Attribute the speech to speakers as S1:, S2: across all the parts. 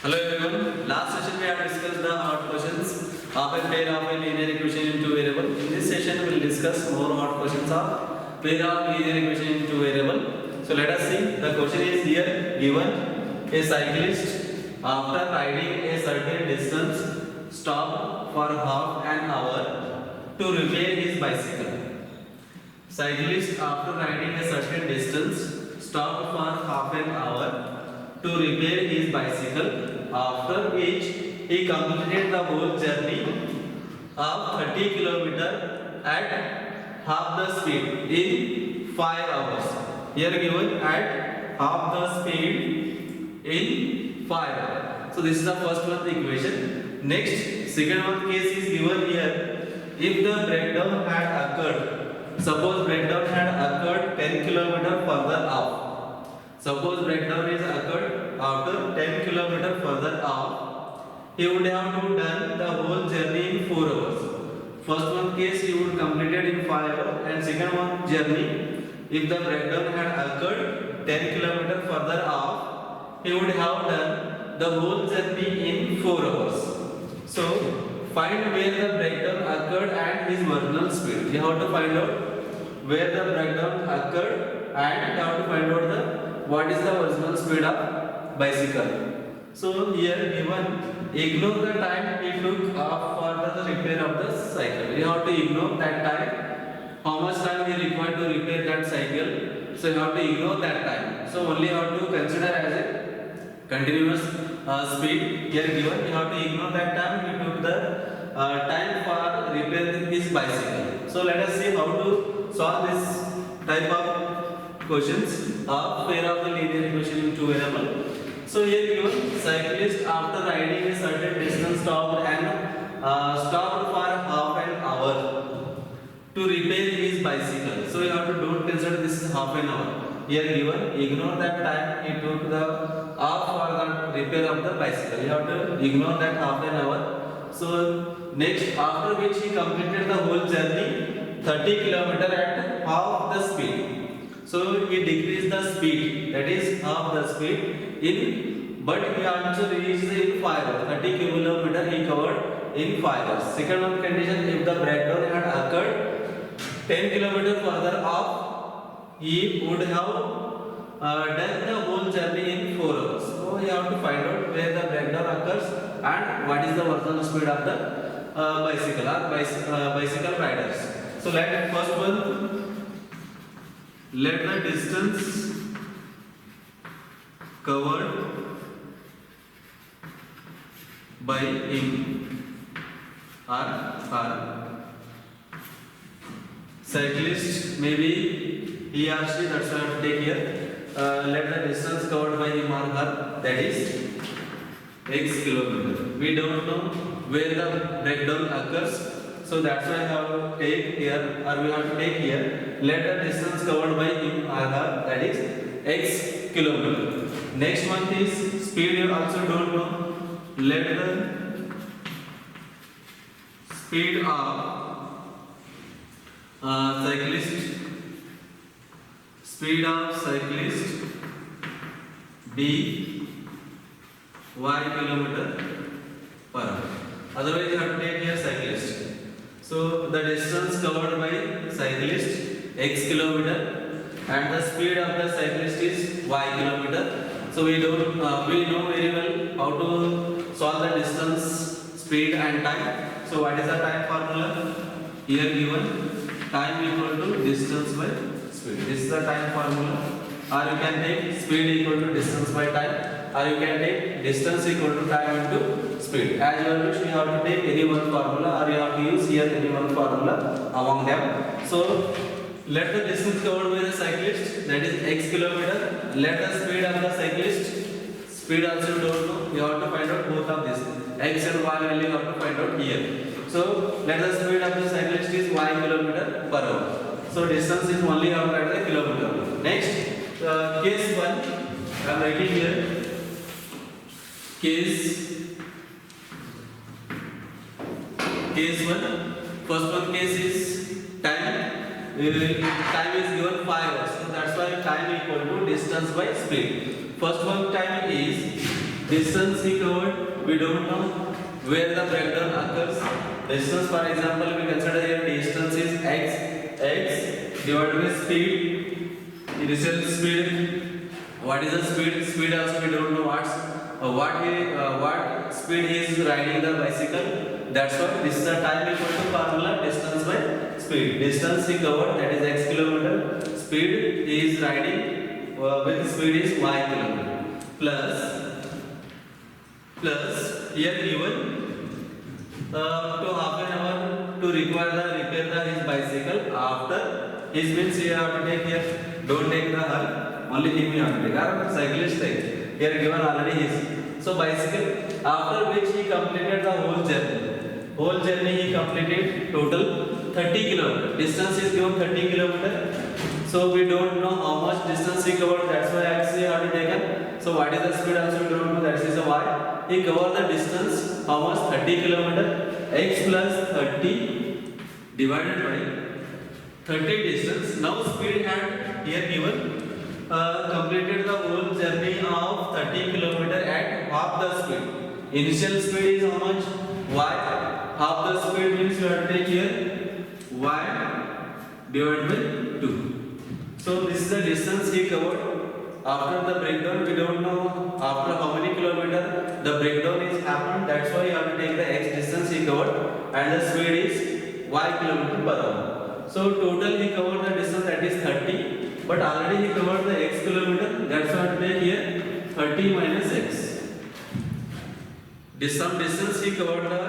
S1: Hello everyone. Last session we have discussed the hard questions of a pair of a linear equation in two variable. In this session we will discuss more hard questions of pair of linear equation in two variable. So let us see. The question is here given: a cyclist after riding a certain distance stopped for half an hour to repair his bicycle. Cyclist after riding a certain distance stopped for half an hour to repair his bicycle, after which he completed the whole journey of 30 km at half the speed in 5 hours. Here given at half the speed in 5 hours. So this is the first one equation. Next, second one case is given here. If the breakdown had occurred, suppose breakdown had occurred 10 km further up. Suppose breakdown is occurred after 10 km further off, he would have to done the whole journey in 4 hours. First one case he would completed in 5 hours, and second one journey, if the breakdown had occurred 10 km further off, he would have done the whole journey in 4 hours. So find where the breakdown occurred and his original speed. You have to find out where the breakdown occurred and you have to find out what is the original speed of bicycle. So here given, ignore the time he took off for the repair of the cycle. You have to ignore that time. How much time he required to repair that cycle. So you have to ignore that time. So only you have to consider as a continuous speed. Here given, you have to ignore that time he took the time for repairing his bicycle. So let us see how to solve this type of questions of pair of the linear equation in two variable. So here given, cyclist after riding a certain distance stopped for half an hour to repair his bicycle. So you have to don't consider this is half an hour. Here given, ignore that time he took the off for the repair of the bicycle. You have to ignore that half an hour. So next, after which he completed the whole journey 30 km at half the speed. So he decreased the speed, that is half the speed in, but he also reached in 5 hours. 30 km he covered in 5 hours. Second one condition, if the breakdown had occurred 10 km further off, he would have done the whole journey in 4 hours. So you have to find out where the breakdown occurs and what is the original speed of the bicycle riders. So let first one. Let the distance covered by him or cyclist, maybe he or she, that's what I have to take here. Let the distance covered by him or her, that is x kilometer. We don't know where the breakdown occurs. So that's why I have to take here, or we have to take here, let the distance covered by him or her, that is x kilometer. Next one is speed, you also don't know. Let the speed of cyclist be y kilometer per hour. Otherwise you have to take here cyclist. So the distance covered by cyclist x kilometer and the speed of the cyclist is y kilometer. So we know very well how to solve the distance, speed and time. So what is the time formula? Here given, time equal to distance by speed. This is the time formula. Or you can take speed equal to distance by time, or you can take distance equal to time into speed. As you wish, you have to take any one formula, or you have to use here any one formula among them. So let the distance covered by the cyclist, that is x kilometer. Let the speed of the cyclist, speed also you don't know, you have to find out both of this. X and y value you have to find out here. So let the speed of the cyclist is y kilometer per hour. So distance is only you have to write the kilometer. Next, case 1, I am writing here. Case 1. First one case is time. Time is given 5 hours. So that's why time equal to distance by speed. First one time is Distance he covered, we don't know where the breakdown occurs. Distance, for example, we consider here distance is x divided by speed, initial speed. What is the speed? Speed also we don't know what speed he is riding the bicycle. That's why this is the time equal to formula distance by speed. Distance he covered, that is x kilometer. Speed he is riding with speed is y kilometer. Plus here given to half an hour to repair his bicycle. After his means you have to take here. Don't take the her. Only him you have to take. Or cyclist take. Here given already his. So bicycle. After which he completed the whole journey. Whole journey he completed total 30 kilometer. Distance is given 30 kilometer. So we don't know how much distance he covered. That's why x we have to taken. So what is the speed also we don't know. That is the y. He covered the distance how much 30 kilometer. X plus 30 divided by 30 distance. Now speed had here given completed the whole journey of 30 kilometer at half the speed. Initial speed is how much? Y. Half the speed means you have to take here y divided by 2. So this is the distance he covered. After the breakdown, we don't know after how many kilometer the breakdown is happened. That's why you have to take the x distance he covered, and the speed is y kilometer per hour. So total he covered the distance, that is 30, but already he covered the x kilometer. That's why I take here 30 minus x. Some distance he covered the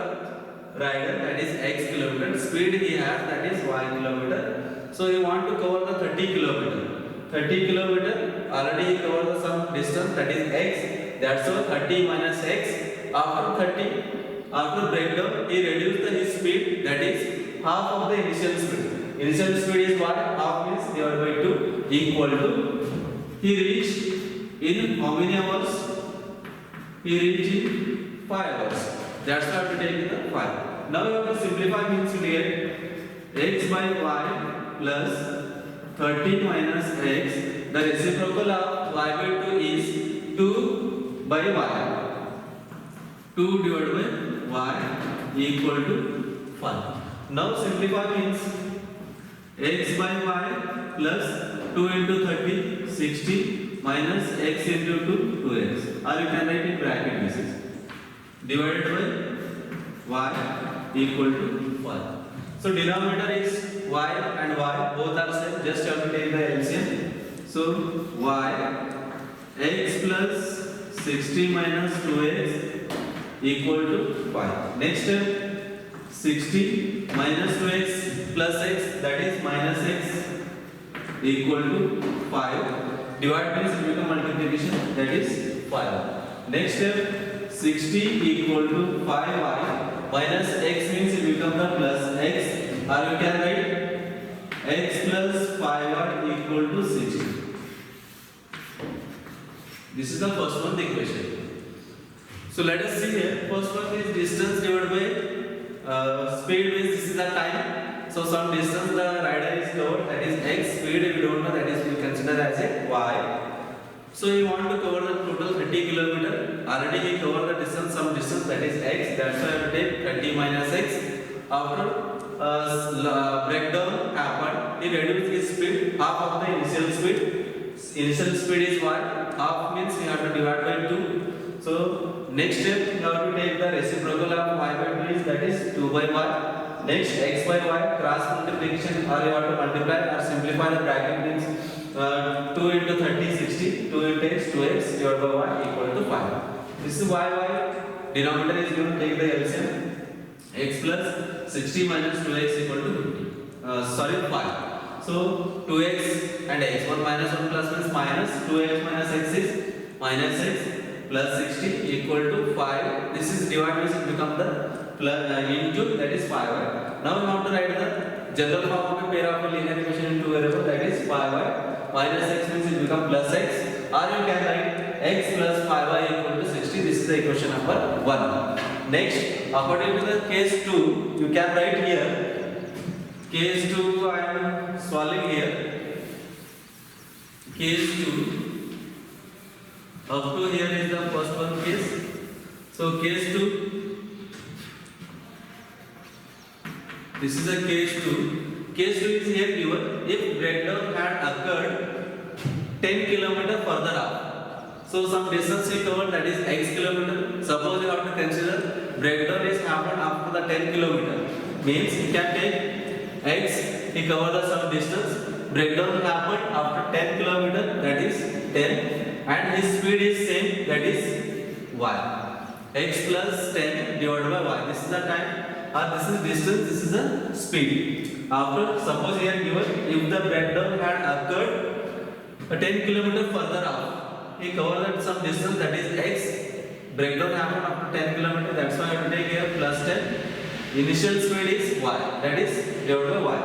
S1: rider, that is x kilometer. Speed he has, that is y kilometer. So you want to cover the 30 kilometer. 30 kilometer, already he covered the some distance, that is x. That's why 30 minus x. After breakdown, he reduced his speed, that is half of the initial speed. Initial speed is what? Half means divided by 2 equal to. He reached in how many hours? He reached in 5 hours. That's why I have to take the 5. Now you have to simplify means to get x by y plus 30 minus x. The reciprocal of y by 2 is 2 by y. 2 divided by y equal to 5. Now simplify means x by y plus 2 into 30, 60 minus x into 2, 2x. Or you can write in bracket basis. Divided by y equal to 5. So denominator is y and y, both are same. Just have to take the LCM. So y x plus 60 minus 2x equal to 5. Next step, 60 minus 2x plus x, that is minus x equal to 5. Divide means it become multiplication, that is 5. Next step, 60 equal to 5y minus x means it become the plus x, or you can write x plus 5y equal to 60. This is the first one, the equation. So let us see here. First one is distance divided by speed means this is the time. So some distance the rider is covered, that is x. Speed we don't know, that is we consider as a y. So you want to cover the total 30 kilometer. Already he covered the distance, some distance, that is x. That's why I will take 30 minus x. After breakdown happened, he reduced his speed, half of the initial speed. Initial speed is what? Half means we have to divide by 2. So next step, you have to take the reciprocal of y by 2 is, that is 2 by y. Next x by y cross multiplication, or you have to multiply or simplify the bracket means 2 into 30, 60, 2 into x, 2x divided by y equal to 5. This is y. Denominator is given, take the LCM. X plus 60 minus 2x equal to 5. So 2x and x, 1 minus 1 plus means minus, 2x minus x is minus x plus 60 equal to 5. This is divided means it become the plus into, that is 5y. Now we have to write the general form of a pair of a linear equation in two variables, that is 5y minus x means it become plus x, or you can write x plus 5y equal to 60. This is the equation number 1. Next, according to the case 2, you can write here case 2. I am solving here case 2. Up to here is the first one case. So case 2. This is a case 2. Case 2 is here given. If breakdown had occurred 10 km further up. So some distance we covered, that is x kilometer. Suppose you have to consider breakdown is happened after the 10 km. Means you can take x, he covered the some distance. Breakdown happened after 10 km, that is 10, and his speed is same, that is y. X plus 10 divided by y. This is the time, or this is distance, this is the speed. After, suppose here given, if the breakdown had occurred 10 km further up, he covered some distance, that is x. Breakdown happened after 10 km, that's why I have to take here plus 10. Initial speed is y, that is divided by y.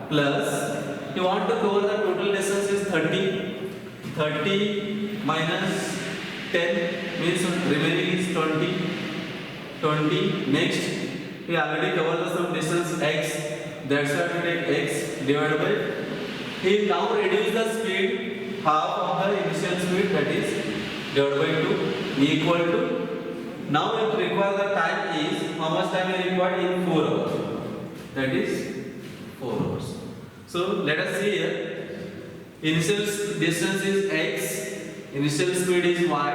S1: Plus, you want to cover the total distance is 30. 30 minus 10 means remaining is 20. 20. Next, we already covered some distance x. That's why we take x divided by. He now reduce the speed half of the initial speed, that is divided by 2 equal to. Now if require the time is how much time is required in 4 hours. That is 4 hours. So let us see here. Initial distance is x. Initial speed is y.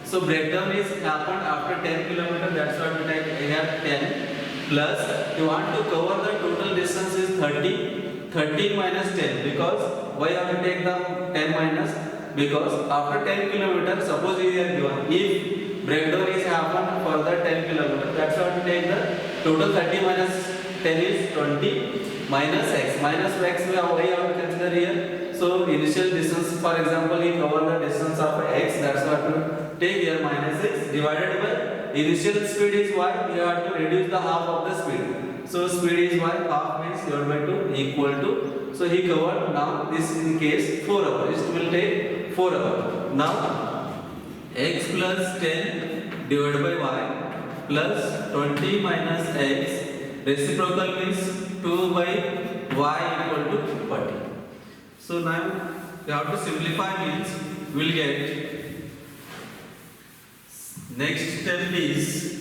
S1: So breakdown is happened after 10 km. That's why we take here 10 plus. You want to cover the total distance is 30. 30 minus 10, because why have to take the 10 minus? Because after 10 km, suppose we are given, if breakdown is happened further 10 km, that's why to take the total 30 minus 10 is 20 minus x. Minus x we have, why have to consider here? So initial distance, for example, we cover the distance of x, that's why to take here minus x divided by initial speed is y, you have to reduce the half of the speed. So speed is y, half means divided by 2 equal to. So he covered, now this in case 4 hours, it will take 4 hours. Now x plus 10 divided by y plus 20 minus x, reciprocal means 2 by y equal to 40. So now you have to simplify, means we will get next step is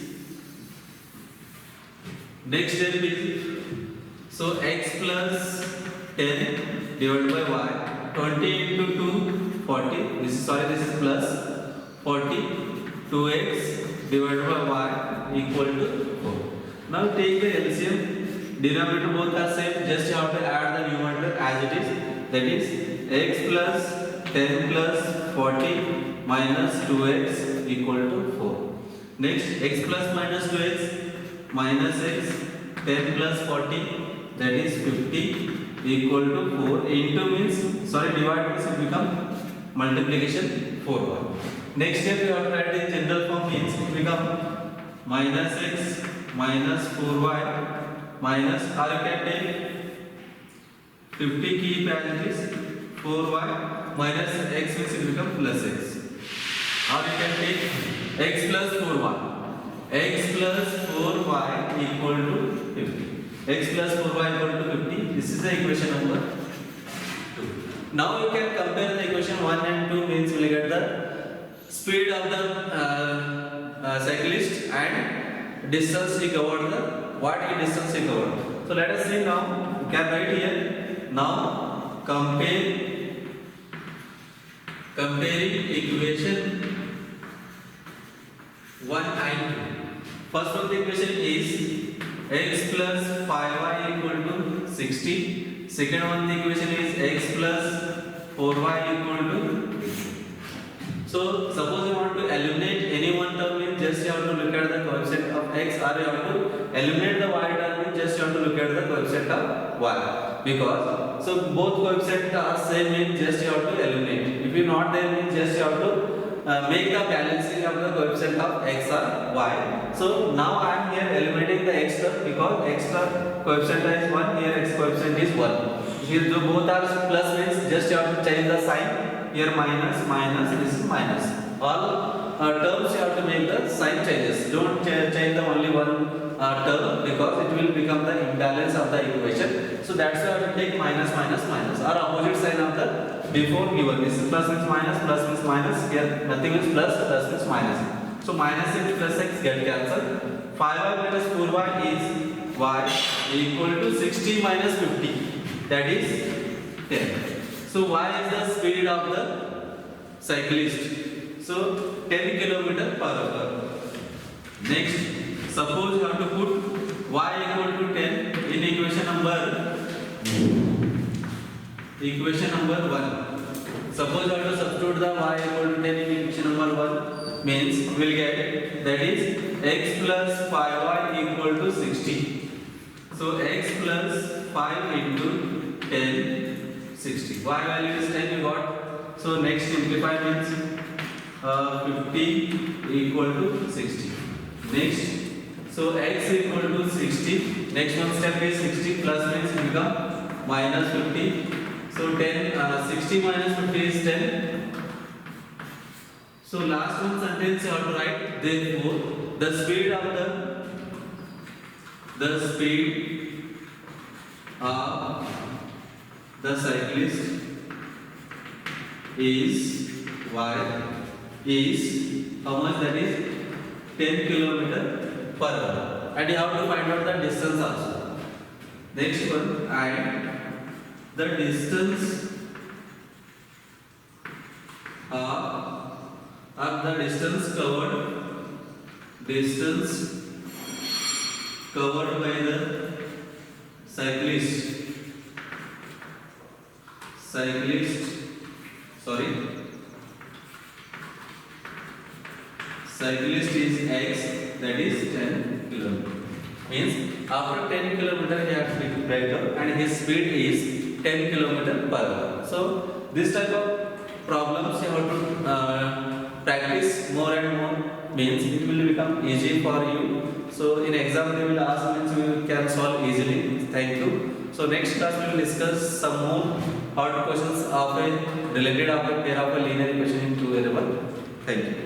S1: so x plus 10 divided by y, 20 into 2 40, this is plus 40, 2x divided by y equal to 4. Now take the LCM, denominator both are same, just you have to add the numerator as it is, that is x plus 10 plus 40 minus 2x equal to 4. Next, x plus minus 2x minus x, 10 plus 40, that is 50 equal to 4 into means, divide means it become multiplication 4y. Next step you have to write in general form, means it become minus x minus 4y minus, or you can take 50 keep as it is 4y minus x means it become plus x. Or you can take x plus 4y. X plus 4y equal to 50. X plus 4y equal to 50. This is the equation number 2. Now you can compare the equation 1 and 2, means you will get the speed of the cyclist and distance he covered, what distance he covered. So let us see now. You can write here. Now comparing equation 1 and 2. First one, the equation is x plus 5y equal to 60. Second one, the equation is x plus 4y equal to 50. So suppose you want to eliminate any one term, means just you have to look at the coefficient of x, or you have to eliminate the y term, means just you have to look at the coefficient of y. Because so both coefficients are same, means just you have to eliminate. If you not there, means just you have to make the balancing of the coefficient of x or y. So now I am here eliminating the x term, because x term coefficient is 1, here x coefficient is 1. Here though both are plus, means just you have to change the sign. Here minus, this is minus. All terms you have to make the sign changes. Don't change the only one term, because it will become the imbalance of the equation. So that's why I will take minus, or opposite sign of the before given. This is plus means minus, here nothing is plus means minus. So minus x plus x get cancelled. 5y minus 4y is y equal to 60 minus 50, that is 10. So y is the speed of the cyclist. So 10 kilometer per hour. Next, suppose you have to put y equal to 10 in equation number 1. Suppose you have to substitute the y equal to 10 in equation number 1, means we will get, that is x plus 5y equal to 60. So x plus 5 into 10, 60. Y value is 10 you got. So next simplify means 50 equal to 60. Next, so x equal to 60. Next one step is 60 plus means it become minus 50. So 60 minus 50 is 10. So last one sentence you have to write, therefore the speed of the cyclist is y is how much, that is 10 kilometer per hour, and you have to find out the distance also. Next one, and the distance of the distance covered by the cyclist is x, that is 10 kilometer. Means after 10 kilometer he has to break down and his speed is 10 kilometer per hour. So this type of problems you have to practice more and more, means it will become easy for you. So in exam they will ask, means you can solve easily. Thank you. So next class we will discuss some more hard questions of a related of a pair of a linear equation in two variable. Thank you.